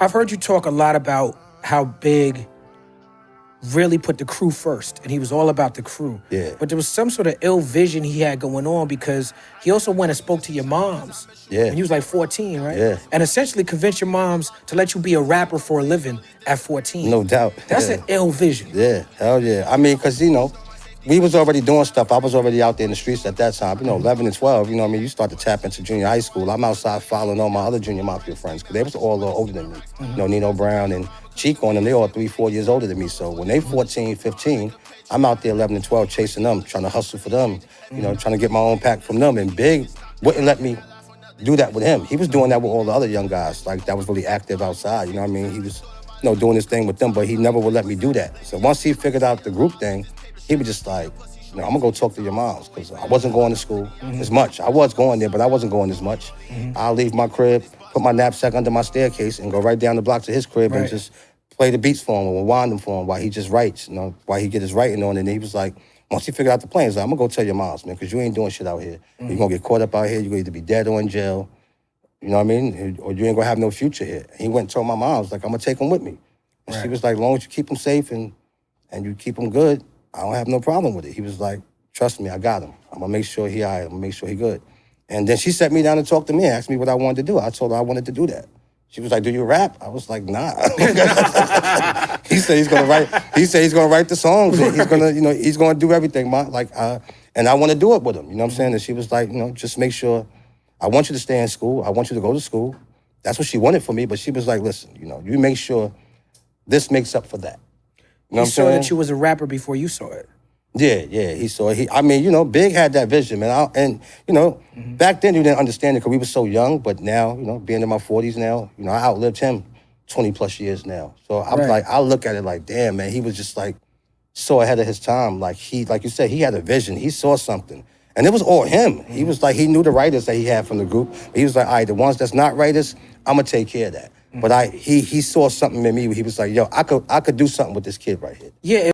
I've heard you talk a lot about how Big really put the crew first, and he was all about the crew. Yeah. But there was some sort of ill vision he had going on because he also went and spoke to your moms. Yeah. When you was like 14, right? Yeah. And essentially convinced your moms to let you be a rapper for a living at 14. No doubt. That's Yeah. an ill vision. Yeah, hell yeah. I mean, because, we was already doing stuff. I was already out there in the streets at that time. 11 and 12, you start to tap into junior high school. I'm outside following all my other junior mafia friends because they was all a little older than me. Nino Brown and Chico and them, they all 3-4 years older than me. So when they 14, 15, I'm out there 11 and 12 chasing them, trying to hustle for them, trying to get my own pack from them. And Big wouldn't let me do that with him. He was doing that with all the other young guys, like that was really active outside, He was, doing his thing with them, but he never would let me do that. So once he figured out the group thing, he was just like, I'm gonna go talk to your moms, because I wasn't going to school as much. I was going there, but I wasn't going as much. I'll leave my crib, put my knapsack under my staircase, and go right down the block to his crib and just play the beats for him or wind them for him while he just writes, while he get his writing on. And he was like, once he figured out the plan, he's like, I'm gonna go tell your moms, man, because you ain't doing shit out here. You're gonna get caught up out here, you're gonna either be dead or in jail, you know what I mean? Or you ain't gonna have no future here. And he went and told my moms, like, I'm gonna take him with me. And she was like, as long as you keep him safe and you keep him good, I don't have no problem with it. He was like, trust me, I got him. I'm gonna make sure he all right. I'm gonna make sure he good. And then she sat me down and talked to me and asked me what I wanted to do. I told her I wanted to do that. She was like, do you rap? I was like, nah. He said he's gonna write. He said he's gonna write the songs. And he's gonna, he's gonna do everything, man. And I want to do it with him. You know what I'm saying? And she was like, just make sure. I want you to stay in school. I want you to go to school. That's what she wanted for me. But she was like, listen, you make sure this makes up for that. You know what I'm saw saying? that you was a rapper before you saw it. Yeah, he saw it. I mean, Big had that vision, man. Back then you didn't understand it because we were so young, but now, being in my 40s now, I outlived him 20 plus years now. So I'm like, I look at it like, damn, man, he was just like so ahead of his time. Like you said, he had a vision. He saw something. And it was all him. He was like, he knew the writers that he had from the group. But he was like, all right, the ones that's not writers, I'm gonna take care of that. But he saw something in me where he was like, yo, I could do something with this kid right here. Yeah.